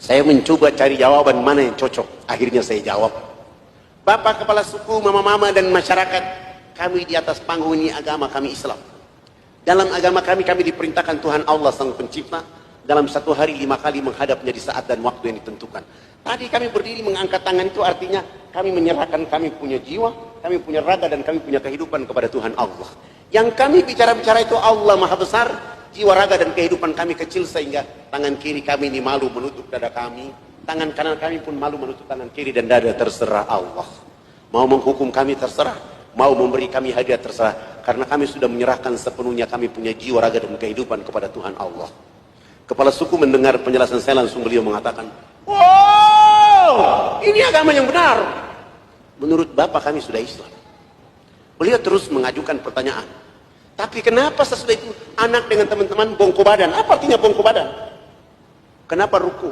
Saya mencoba cari jawaban mana yang cocok. Akhirnya saya jawab, Bapak kepala suku, mama-mama dan masyarakat, kami di atas panggung ini agama kami Islam. Dalam agama kami diperintahkan Tuhan Allah Sang Pencipta dalam satu hari 5 kali menghadapnya di saat dan waktu yang ditentukan. Tadi kami berdiri mengangkat tangan, itu artinya kami menyerahkan kami punya jiwa, kami punya raga, dan kami punya kehidupan kepada Tuhan Allah. Yang kami bicara-bicara itu Allah Maha Besar, jiwa, raga, dan kehidupan kami kecil, sehingga tangan kiri kami ini malu menutup dada kami, tangan kanan kami pun malu menutup tangan kiri dan dada. Terserah Allah. Mau menghukum kami terserah, mau memberi kami hadiah terserah. Karena kami sudah menyerahkan sepenuhnya kami punya jiwa, raga, dan kehidupan kepada Tuhan Allah. Kepala suku mendengar penjelasan saya, langsung beliau mengatakan, wow, ini agama yang benar. Menurut Bapak kami sudah Islam. Beliau terus mengajukan pertanyaan, tapi kenapa sesudah itu anak dengan teman-teman bongko badan? Apa artinya bongko badan? Kenapa ruku?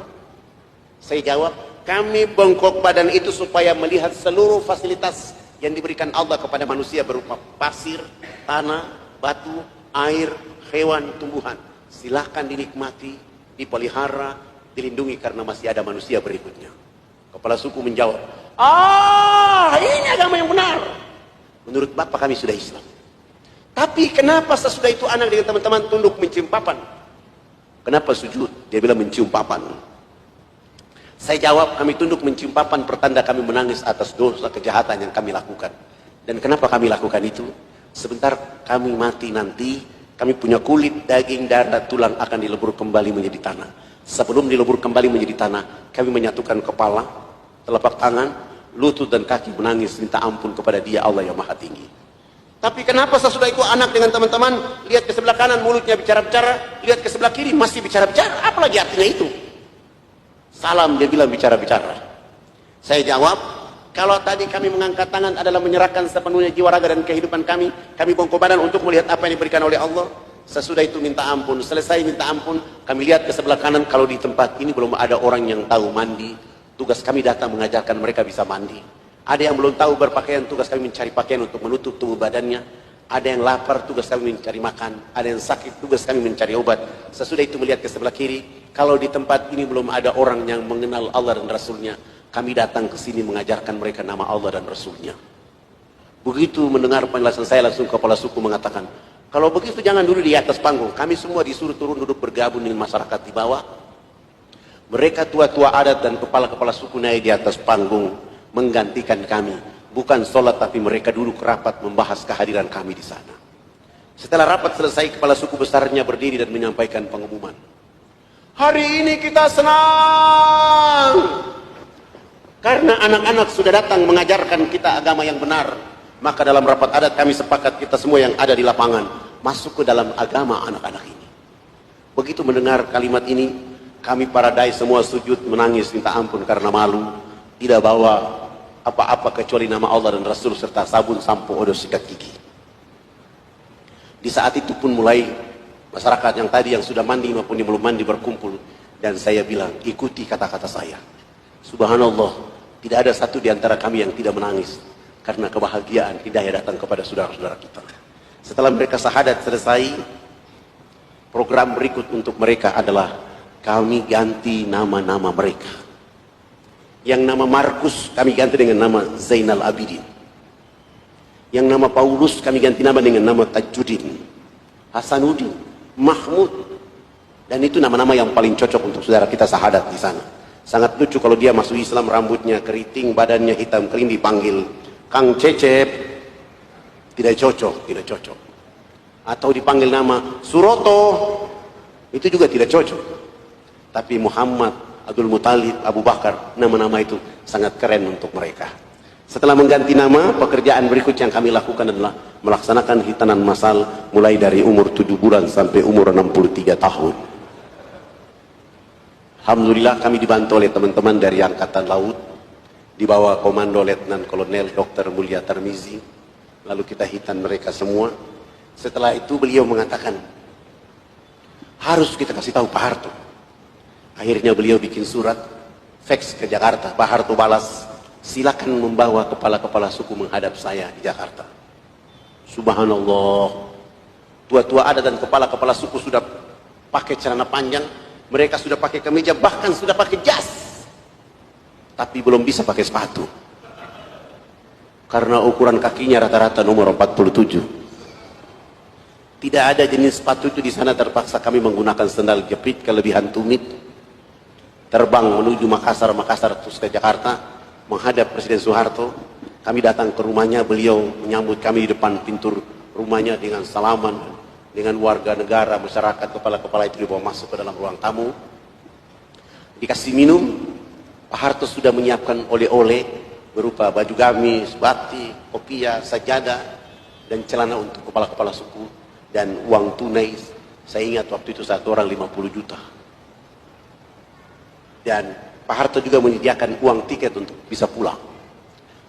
Saya jawab, kami bongkok badan itu supaya melihat seluruh fasilitas yang diberikan Allah kepada manusia berupa pasir, tanah, batu, air, hewan, tumbuhan. Silahkan dinikmati, dipelihara, dilindungi, karena masih ada manusia berikutnya. Kepala suku menjawab, ini agama yang benar. Menurut Bapak kami sudah Islam. Tapi kenapa sesudah itu anak dengan teman-teman tunduk mencium papan? Kenapa sujud? Dia bilang mencium papan. Saya jawab, kami tunduk mencium papan pertanda kami menangis atas dosa kejahatan yang kami lakukan. Dan kenapa kami lakukan itu? Sebentar kami mati nanti, kami punya kulit, daging, darah, tulang akan dilebur kembali menjadi tanah. Sebelum dilebur kembali menjadi tanah, kami menyatukan kepala, telapak tangan, lutut, dan kaki, menangis minta ampun kepada Dia Allah yang Maha Tinggi. Tapi kenapa sesudah itu anak dengan teman-teman lihat ke sebelah kanan mulutnya bicara-bicara, lihat ke sebelah kiri masih bicara-bicara? Apalagi artinya itu? Salam, dia bilang bicara-bicara. Saya jawab, kalau tadi kami mengangkat tangan adalah menyerahkan sepenuhnya jiwa, raga, dan kehidupan kami bongkok badan untuk melihat apa yang diberikan oleh Allah. Sesudah itu minta ampun. Selesai minta ampun, kami lihat ke sebelah kanan, kalau di tempat ini belum ada orang yang tahu mandi, tugas kami datang mengajarkan mereka bisa mandi. Ada yang belum tahu berpakaian, tugas kami mencari pakaian untuk menutup tubuh badannya. Ada yang lapar, tugas kami mencari makan. Ada yang sakit, tugas kami mencari obat. Sesudah itu melihat ke sebelah kiri, kalau di tempat ini belum ada orang yang mengenal Allah dan Rasulnya, kami datang ke sini mengajarkan mereka nama Allah dan Rasulnya. Begitu mendengar penjelasan saya, langsung kepala suku mengatakan, kalau begitu jangan dulu di atas panggung. Kami semua disuruh turun duduk bergabung dengan masyarakat di bawah. Mereka tua-tua adat dan kepala-kepala suku naik di atas panggung menggantikan kami. Bukan sholat, tapi mereka duduk rapat membahas kehadiran kami di sana. Setelah rapat selesai, kepala suku besarnya berdiri dan menyampaikan pengumuman. Hari ini kita senang karena anak-anak sudah datang mengajarkan kita agama yang benar. Maka dalam rapat adat kami sepakat kita semua yang ada di lapangan masuk ke dalam agama anak-anak ini. Begitu mendengar kalimat ini, kami para dai semua sujud menangis minta ampun karena malu, tidak bawa apa-apa kecuali nama Allah dan Rasul serta sabun, sampo, odol, sikat gigi. Di saat itu pun mulai masyarakat yang tadi yang sudah mandi maupun yang belum mandi berkumpul, dan saya bilang, ikuti kata-kata saya. Subhanallah, tidak ada satu di antara kami yang tidak menangis karena kebahagiaan hidayah datang kepada saudara-saudara kita. Setelah mereka syahadat selesai, program berikut untuk mereka adalah kami ganti nama-nama mereka. Yang nama Markus kami ganti dengan nama Zainal Abidin. Yang nama Paulus kami ganti nama dengan nama Tajuddin, Hasanuddin, Mahmud. Dan itu nama-nama yang paling cocok untuk saudara kita syahadat di sana. Sangat lucu kalau dia masuk Islam, rambutnya keriting, badannya hitam kering, dipanggil Kang Cecep. Tidak cocok, tidak cocok. Atau dipanggil nama Suroto, itu juga tidak cocok. Tapi Muhammad, Abdul Muthalib, Abu Bakar, nama-nama itu sangat keren untuk mereka. Setelah mengganti nama, pekerjaan berikut yang kami lakukan adalah melaksanakan hitanan massal mulai dari umur 7 bulan sampai umur 63 tahun. Alhamdulillah kami dibantu oleh teman-teman dari Angkatan Laut di bawah komando Letnan Kolonel Dr. Mulia Tarmizi. Lalu kita hitan mereka semua. Setelah itu beliau mengatakan, harus kita kasih tahu Pak Harto. Akhirnya beliau bikin surat, fax ke Jakarta. Pak Harto balas, silakan membawa kepala-kepala suku menghadap saya di Jakarta. Subhanallah, tua-tua adat dan kepala-kepala suku sudah pakai celana panjang, Mereka sudah pakai kemeja, bahkan sudah pakai jas. Tapi belum bisa pakai sepatu. Karena ukuran kakinya rata-rata nomor 47. Tidak ada jenis sepatu itu di sana, terpaksa kami menggunakan sandal jepit kelebihan tumit. Terbang menuju Makassar terus ke Jakarta, menghadap Presiden Soeharto. Kami datang ke rumahnya, beliau menyambut kami di depan pintu rumahnya dengan salaman, dengan warga negara, masyarakat, kepala-kepala itu dibawa masuk ke dalam ruang tamu. Dikasih minum, Pak Harto sudah menyiapkan oleh-oleh berupa baju gamis, batik, kopiah, sajadah, dan celana untuk kepala-kepala suku, dan uang tunai. Saya ingat waktu itu satu orang 50 juta. Dan Pak Harto juga menyediakan uang tiket untuk bisa pulang.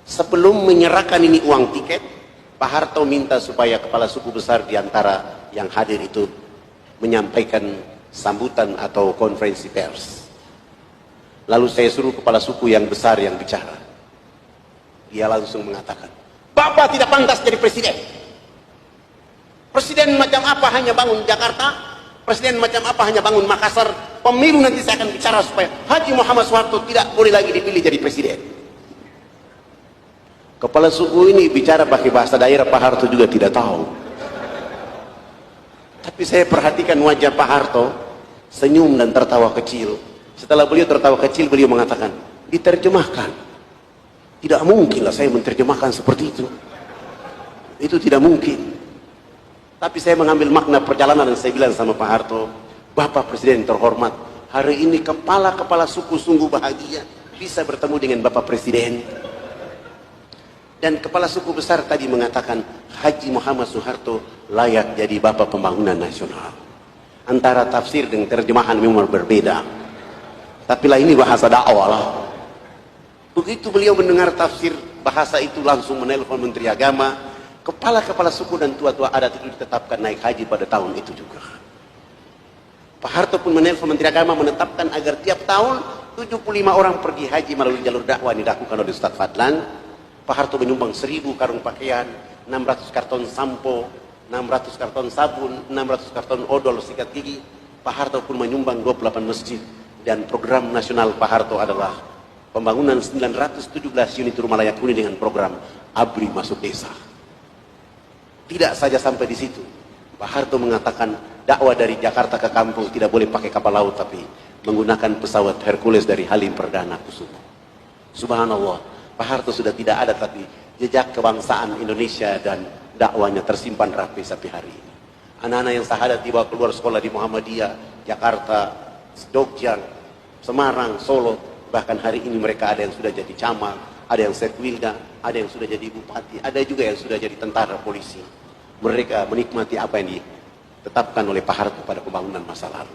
Sebelum menyerahkan ini uang tiket, Pak Harto minta supaya kepala suku besar di antara yang hadir itu menyampaikan sambutan atau konferensi pers. Lalu saya suruh kepala suku yang besar yang bicara. Dia langsung mengatakan, Bapak tidak pantas jadi presiden. Presiden macam apa hanya bangun Jakarta? Presiden macam apa hanya bangun Makassar? Pemilu nanti saya akan bicara supaya Haji Muhammad Soeharto tidak boleh lagi dipilih jadi presiden. Kepala suku ini bicara pakai bahasa daerah, Pak Harto juga tidak tahu. Tapi saya perhatikan wajah Pak Harto, senyum dan tertawa kecil. Setelah beliau tertawa kecil, beliau mengatakan, diterjemahkan. Tidak mungkinlah saya menerjemahkan seperti itu. Itu tidak mungkin. Tapi saya mengambil makna perjalanan dan saya bilang sama Pak Harto, Bapak Presiden terhormat, hari ini kepala-kepala suku sungguh bahagia bisa bertemu dengan Bapak Presiden. Dan kepala suku besar tadi mengatakan, Haji Muhammad Soeharto layak jadi Bapak Pembangunan Nasional. Antara tafsir dan terjemahan memang berbeda. Tapi lah ini bahasa dakwah lah. Begitu beliau mendengar tafsir bahasa itu, langsung menelpon Menteri Agama. Kepala-kepala suku dan tua-tua adat itu ditetapkan naik haji pada tahun itu juga. Pak Harto pun menelpon Menteri Agama menetapkan agar tiap tahun 75 orang pergi haji melalui jalur dakwah yang dilakukan oleh Ustaz Fadlan. Pak Harto menyumbang 1000 karung pakaian, 600 karton sampo, 600 karton sabun, 600 karton odol sikat gigi. Pak Harto pun menyumbang 28 masjid. Dan program nasional Pak Harto adalah pembangunan 917 unit rumah layak huni dengan program ABRI Masuk Desa. Tidak saja sampai di situ. Pak Harto mengatakan dakwah dari Jakarta ke kampung tidak boleh pakai kapal laut, tapi menggunakan pesawat Hercules dari Halim Perdana Kusuma. Subhanallah, Pak Harto sudah tidak ada, tapi jejak kebangsaan Indonesia dan dakwanya tersimpan rapi sampai hari ini. Anak-anak yang sahadat dibawa keluar sekolah di Muhammadiyah, Jakarta, Jogja, Semarang, Solo. Bahkan hari ini mereka ada yang sudah jadi camat, ada yang sekwilda, ada yang sudah jadi bupati, ada juga yang sudah jadi tentara polisi. Mereka menikmati apa yang ditetapkan oleh Pak Harto pada pembangunan masa lalu.